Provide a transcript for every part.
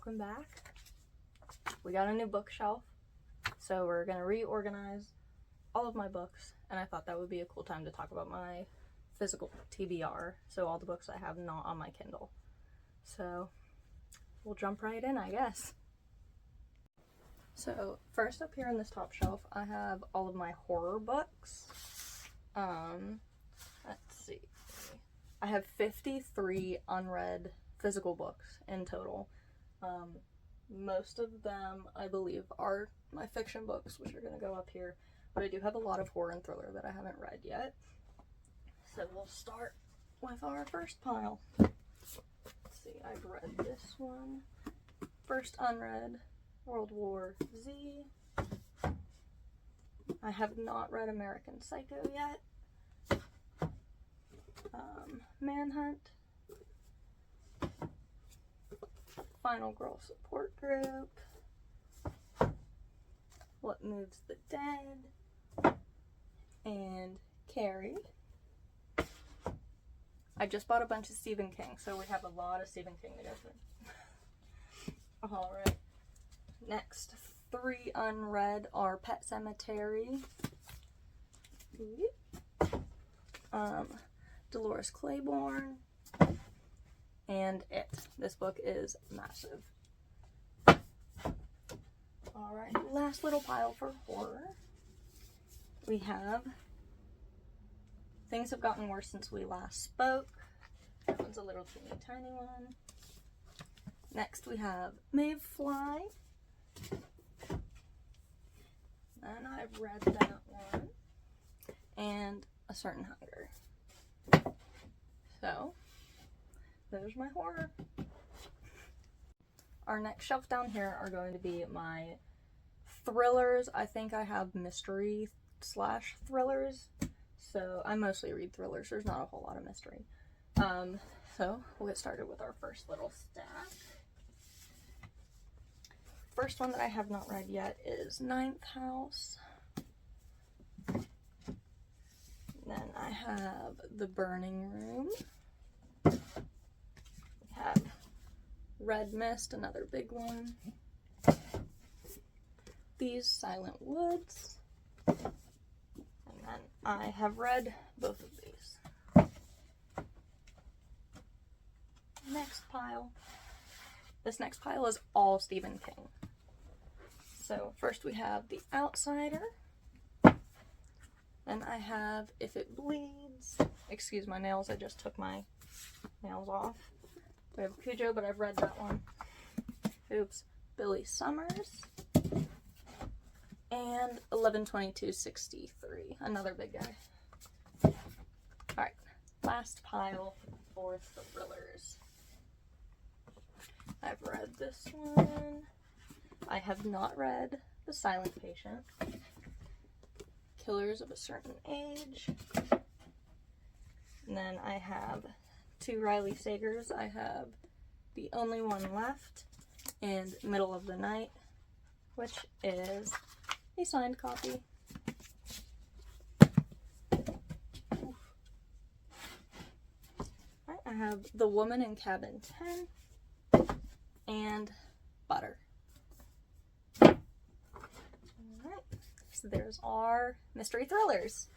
welcome back. We got a new bookshelf, so we're gonna reorganize all of my books, and I thought that would be a cool time to talk about my physical TBR, so all the books I have not on my Kindle. So we'll jump right in, I guess. So first up here on this top shelf, I have all of my horror books. Let's see. I have 53 unread physical books in total. Most of them, I believe, are my fiction books, which are going to go up here, but I do have a lot of horror and thriller that I haven't read yet. So we'll start with our first pile. Let's see, I've read this one. First unread, World War Z. I have not read American Psycho yet. Manhunt. Final Girl Support Group. What Moves the Dead. And Carrie. I just bought a bunch of Stephen King, so we have a lot of Stephen King to go through. Alright. Next, 3 unread are Pet Sematary. Dolores Claiborne. And It. This book is massive. Alright, last little pile for horror. We have Things Have Gotten Worse Since We Last Spoke. That one's a little teeny tiny one. Next we have Mayfly. And I've read that one. And A Certain Hunger. So, there's my horror. Our next shelf down here are going to be my thrillers. I think I have mystery / thrillers. So I mostly read thrillers. There's not a whole lot of mystery. So we'll get started with our first little stack. First one that I have not read yet is Ninth House. Then I have The Burning Room. We have Red Mist, another big one. These Silent Woods. And then I have read both of these. Next pile. This next pile is all Stephen King. So first we have The Outsider. Then I have If It Bleeds. Excuse my nails, I just took my nails off. We have Cujo, but I've read that one. Oops. Billy Summers. And 11/22/63. Another big guy. Alright. Last pile for thrillers. I've read this one. I have not read The Silent Patient. Killers of a Certain Age. And then I have 2 Riley Sagers. I have The Only One Left and Middle of the Night, which is a signed copy. Alright, I have The Woman in Cabin 10 and Butter. So there's our mystery thrillers.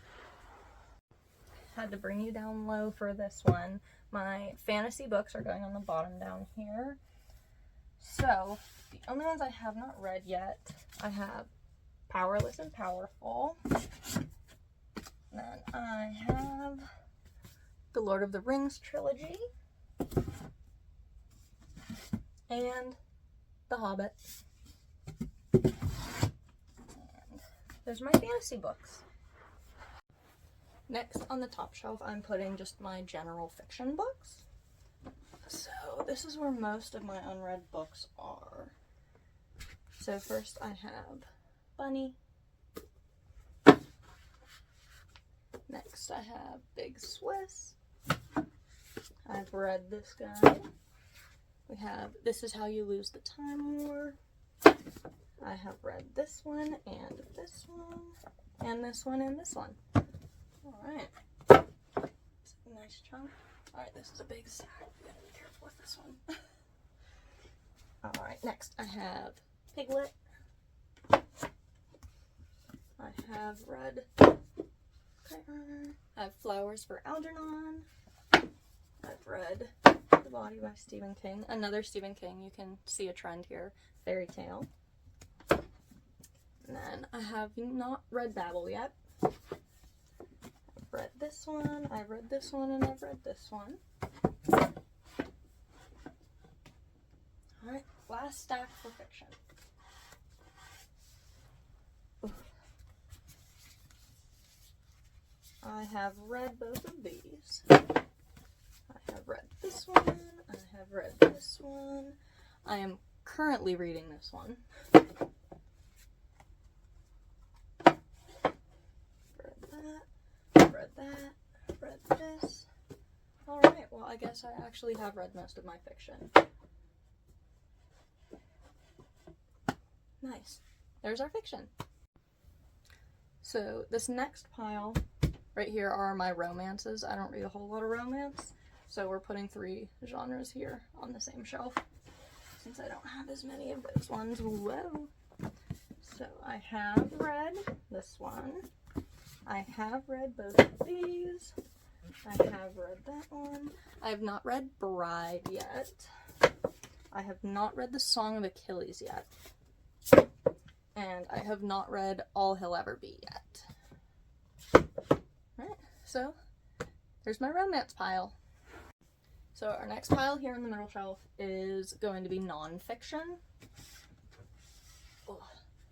Had to bring you down low for this one. My fantasy books are going on the bottom down here. So the only ones I have not read yet, I have Powerless and Powerful. Then I have the Lord of the Rings trilogy. And The Hobbit. There's my fantasy books. Next on the top shelf, I'm putting just my general fiction books. So this is where most of my unread books are. So first I have Bunny. Next I have Big Swiss. I've read this guy. We have This Is How You Lose the Time War. I have read this one, and this one, and this one, and this one. Alright. It's a nice chunk. Alright, this is a big stack. You gotta be careful with this one. Alright. Alright, next I have Piglet. I have read Kite Runner. I have Flowers for Algernon. I've read The Body by Stephen King. Another Stephen King. You can see a trend here. Fairy Tale. And then I have not read Babel yet. I've read this one, I've read this one, and I've read this one. Alright, last stack for fiction. Oof. I have read both of these. I have read this one, I have read this one. I am currently reading this one. Read that, read this. Alright, well I guess I actually have read most of my fiction. Nice. There's our fiction. So this next pile right here are my romances. I don't read a whole lot of romance, so we're putting 3 genres here on the same shelf since I don't have as many of those ones. Whoa. So I have read this one. I have read both of these. I have read that one. I have not read Bride yet. I have not read The Song of Achilles yet. And I have not read All He'll Ever Be yet. Alright, so there's my romance pile. So our next pile here in the middle shelf is going to be nonfiction. Ugh,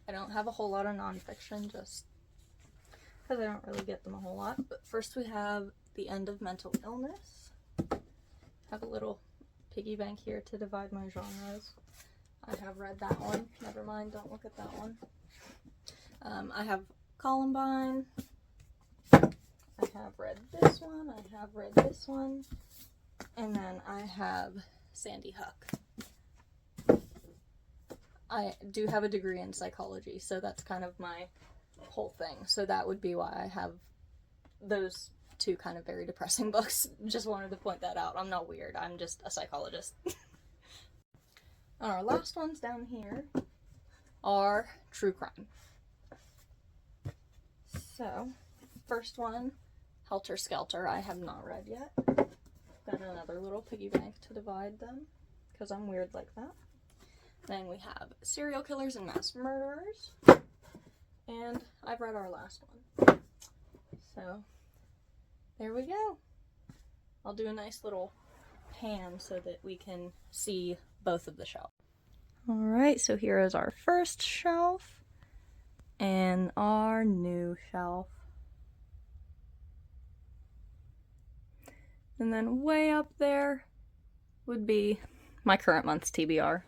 I don't have a whole lot of nonfiction, just because I don't really get them a whole lot. But first we have The End of Mental Illness. Have a little piggy bank here to divide my genres. I have read that one. Never mind, don't look at that one. I have Columbine. I have read this one. I have read this one. And then I have Sandy Hook. I do have a degree in psychology, so that's kind of my whole thing. So that would be why I have those 2 kind of very depressing books. Just wanted to point that out. I'm not weird. I'm just a psychologist. Our last ones down here are true crime. So, first one, Helter Skelter, I have not read yet. Got another little piggy bank to divide them, because I'm weird like that. Then we have Serial Killers and Mass Murderers, and I've read our last one. So, there we go. I'll do a nice little pan so that we can see both of the shelves. Alright, so here is our first shelf and our new shelf. And then way up there would be my current month's TBR.